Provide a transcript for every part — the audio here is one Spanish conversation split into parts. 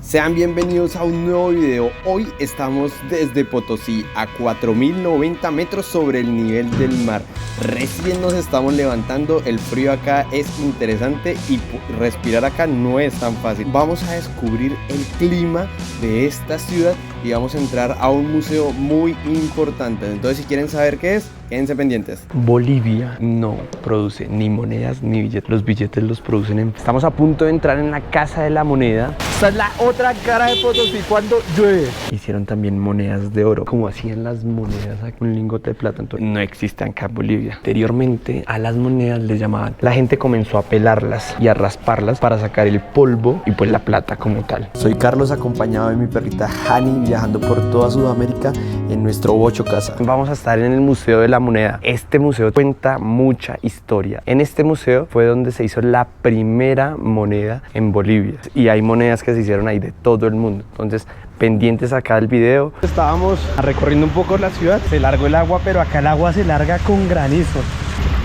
Sean bienvenidos a un nuevo video. Hoy estamos desde Potosí a 4090 metros sobre el nivel del mar. Recién nos estamos levantando, el frío acá es interesante y respirar acá no es tan fácil. Vamos a descubrir el clima de esta ciudad y vamos a entrar a un museo muy importante. Entonces, si quieren saber qué es, quédense pendientes. Bolivia no produce ni monedas ni billetes. Los billetes los producen en... Estamos a punto de entrar en la Casa de la Moneda. Esta es la otra cara de Potosí cuando llueve. Hicieron también monedas de oro, como hacían las monedas aquí, un lingote de plata. Entonces, no existe acá en Bolivia. Anteriormente a las monedas les llamaban. La gente comenzó a pelarlas y a rasparlas para sacar el polvo y pues la plata como tal. Soy Carlos, acompañado de mi perrita Hani, viajando por toda Sudamérica en nuestro Bocho Casa. Vamos a estar en el Museo de la Moneda. Este museo cuenta mucha historia. En este museo fue donde se hizo la primera moneda en Bolivia y hay monedas que se hicieron ahí de todo el mundo. Entonces, pendientes acá del video. Estábamos recorriendo un poco la ciudad, se largó el agua, pero acá el agua se larga con granizo.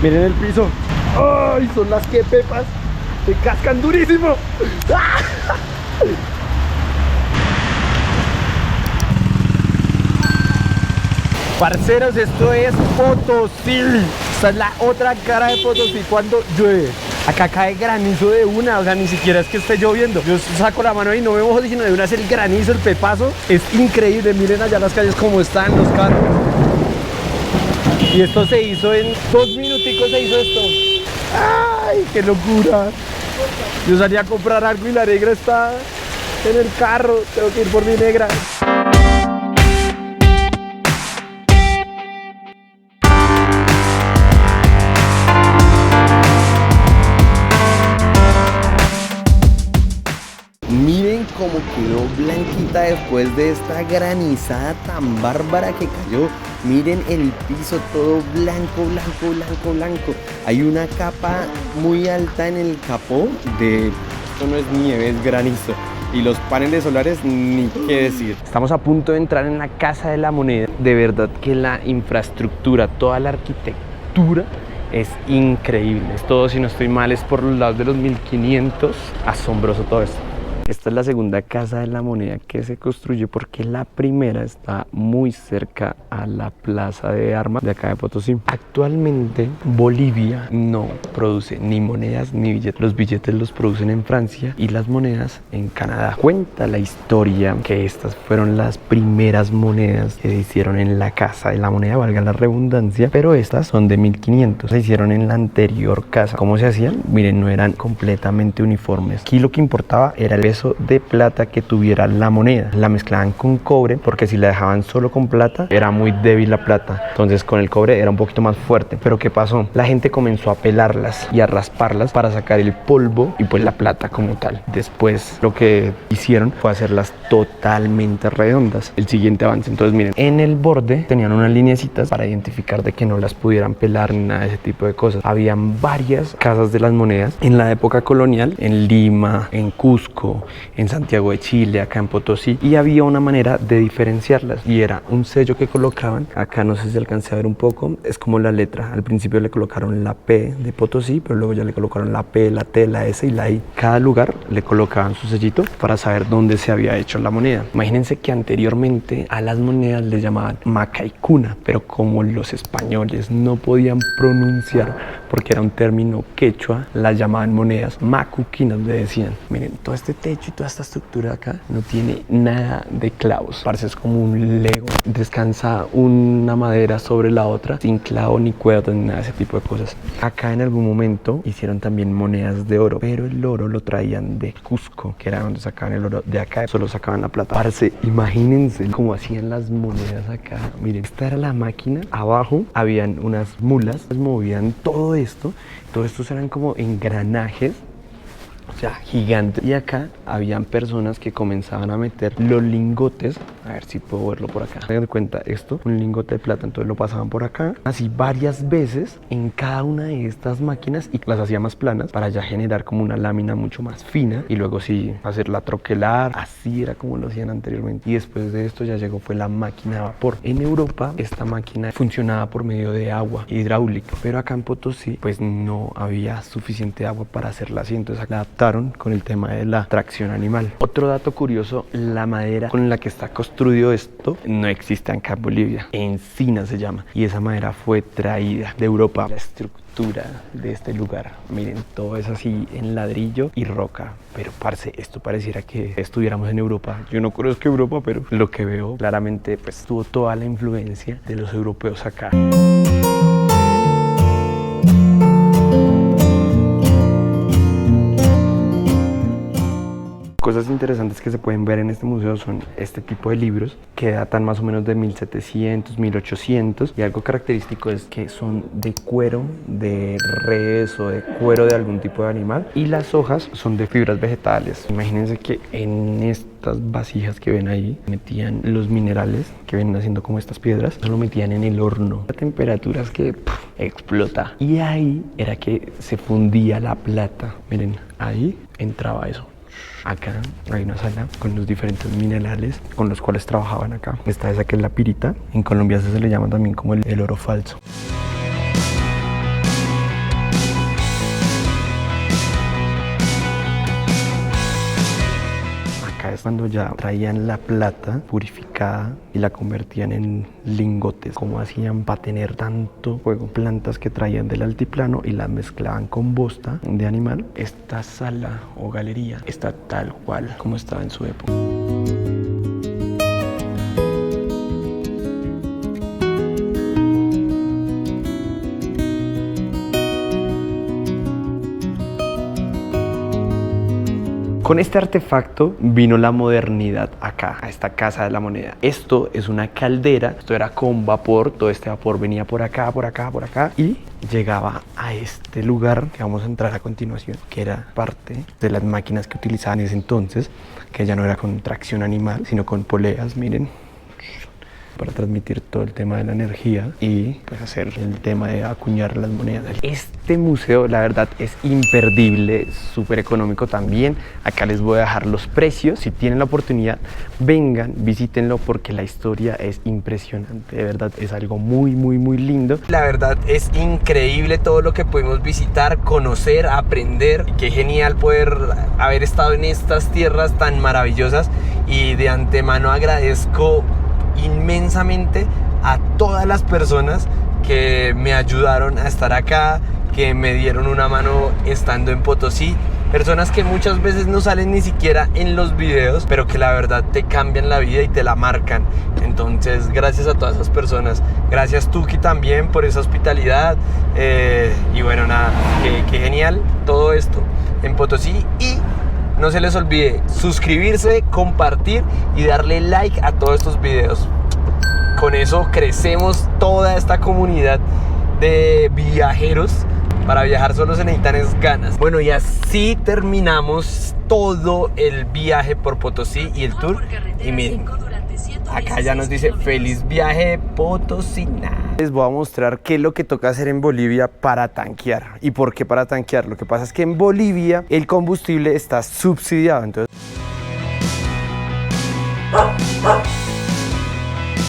Miren el piso. ¡Ay! Son las que pepas, se cascan durísimo. Parceros, esto es Potosí. Esta es la otra cara de Potosí cuando llueve. Acá cae granizo de una, o sea, ni siquiera es que esté lloviendo. Yo saco la mano y no me mojo, sino de una es el granizo, el pepazo. Es increíble, miren allá las calles como están, los carros. Y esto se hizo en 2 minuticos, se hizo esto. ¡Ay, qué locura! Yo salí a comprar algo y la negra está en el carro. Tengo que ir por mi negra. Miren cómo quedó blanquita después de esta granizada tan bárbara que cayó. Miren el piso todo blanco, blanco, blanco, blanco. Hay una capa muy alta en el capó de... Esto no es nieve, es granizo. Y los paneles solares, ni qué decir. Estamos a punto de entrar en la Casa de la Moneda. De verdad que la infraestructura, toda la arquitectura es increíble. Todo, si no estoy mal, es por los lados de los 1500. Asombroso todo esto. Esta es la segunda Casa de la Moneda que se construyó porque la primera está muy cerca a la Plaza de Armas de acá de Potosí. Actualmente Bolivia no produce ni monedas ni billetes. Los billetes los producen en Francia y las monedas en Canadá. Cuenta la historia que estas fueron las primeras monedas que se hicieron en la Casa de la Moneda, valga la redundancia, pero estas son de 1500. Se hicieron en la anterior casa. ¿Cómo se hacían? Miren, no eran completamente uniformes. Aquí lo que importaba era el peso de plata que tuviera la moneda. La mezclaban con cobre porque si la dejaban solo con plata era muy débil la plata, entonces con el cobre era un poquito más fuerte. Pero ¿qué pasó? La gente comenzó a pelarlas y a rasparlas para sacar el polvo y pues la plata como tal. Después lo que hicieron fue hacerlas totalmente redondas. El siguiente avance, entonces miren, en el borde tenían unas lineecitas para identificar de que no las pudieran pelar ni nada de ese tipo de cosas. Habían varias casas de las monedas en la época colonial, en Lima, en Cusco, en Santiago de Chile, acá en Potosí, y había una manera de diferenciarlas y era un sello que colocaban. Acá no sé si alcancé a ver un poco, es como la letra. Al principio le colocaron la P de Potosí, pero luego ya le colocaron la P, la T, la S y la I. Cada lugar le colocaban su sellito para saber dónde se había hecho la moneda. Imagínense que anteriormente a las monedas les llamaban maca y cuna, pero como los españoles no podían pronunciar porque era un término quechua, las llamaban monedas macuquinas, le decían. Miren, todo este techo y toda esta estructura acá no tiene nada de clavos. Parece es como un Lego. Descansa una madera sobre la otra sin clavo ni cuerdas ni nada de ese tipo de cosas. Acá en algún momento hicieron también monedas de oro, pero el oro lo traían de Cusco, que era donde sacaban el oro. De acá solo sacaban la plata. Parce, imagínense cómo hacían las monedas acá. Miren, esta era la máquina. Abajo habían unas mulas, movían todo esto. Todos estos eran como engranajes, o sea, gigante. Y acá habían personas que comenzaban a meter los lingotes. A ver si puedo verlo por acá. Tengan en cuenta esto, un lingote de plata, entonces lo pasaban por acá, así varias veces en cada una de estas máquinas y las hacía más planas para ya generar como una lámina mucho más fina y luego sí hacerla troquelar. Así era como lo hacían anteriormente. Y después de esto ya llegó fue la máquina de vapor. En Europa esta máquina funcionaba por medio de agua hidráulica, pero acá en Potosí pues no había suficiente agua para hacerla así, entonces la adaptaron innovaron con el tema de la tracción animal. Otro dato curioso, la madera con la que está construido esto no existe acá en Bolivia. Encina se llama. Y esa madera fue traída de Europa. La estructura de este lugar, miren, todo es así en ladrillo y roca. Pero parce, esto pareciera que estuviéramos en Europa. Yo no conozco Europa, pero lo que veo claramente pues tuvo toda la influencia de los europeos acá. Cosas interesantes que se pueden ver en este museo son este tipo de libros que datan más o menos de 1700, 1800 y algo característico es que son de cuero de res o de cuero de algún tipo de animal y las hojas son de fibras vegetales. Imagínense que en estas vasijas que ven ahí metían los minerales que vienen haciendo como estas piedras, lo metían en el horno a temperaturas que explota y ahí era que se fundía la plata. Miren, ahí entraba eso. Acá hay una sala con los diferentes minerales con los cuales trabajaban acá. Esta es que es la pirita. En Colombia se le llama también como el oro falso. Acá es cuando ya traían la plata purificada y la convertían en lingotes. ¿Cómo hacían para tener tanto fuego? Plantas que traían del altiplano y las mezclaban con bosta de animal. Esta sala o galería está tal cual como estaba en su época. Con este artefacto vino la modernidad acá, a esta Casa de la Moneda. Esto es una caldera, esto era con vapor, todo este vapor venía por acá, por acá, por acá y llegaba a este lugar que vamos a entrar a continuación, que era parte de las máquinas que utilizaban en ese entonces, que ya no era con tracción animal, sino con poleas, miren, para transmitir todo el tema de la energía y pues hacer el tema de acuñar las monedas. Este museo la verdad es imperdible, súper económico también. Acá les voy a dejar los precios, si tienen la oportunidad vengan, visítenlo porque la historia es impresionante, de verdad es algo muy muy lindo. La verdad es increíble todo lo que pudimos visitar, conocer, aprender. Qué genial poder haber estado en estas tierras tan maravillosas y de antemano agradezco inmensamente a todas las personas que me ayudaron a estar acá, que me dieron una mano estando en Potosí, personas que muchas veces no salen ni siquiera en los videos, pero que la verdad te cambian la vida y te la marcan. Entonces gracias a todas esas personas, gracias Tuki también por esa hospitalidad y bueno, nada, qué genial todo esto en Potosí. Y no se les olvide suscribirse, compartir y darle like a todos estos videos. Con eso crecemos toda esta comunidad de viajeros. Para viajar solo se necesitan es ganas. Bueno, y así terminamos todo el viaje por Potosí y el tour. Y miren, acá ya nos dice feliz viaje Potosina. Les voy a mostrar qué es lo que toca hacer en Bolivia para tanquear. ¿Y por qué para tanquear? Lo que pasa es que en Bolivia el combustible está subsidiado. Entonces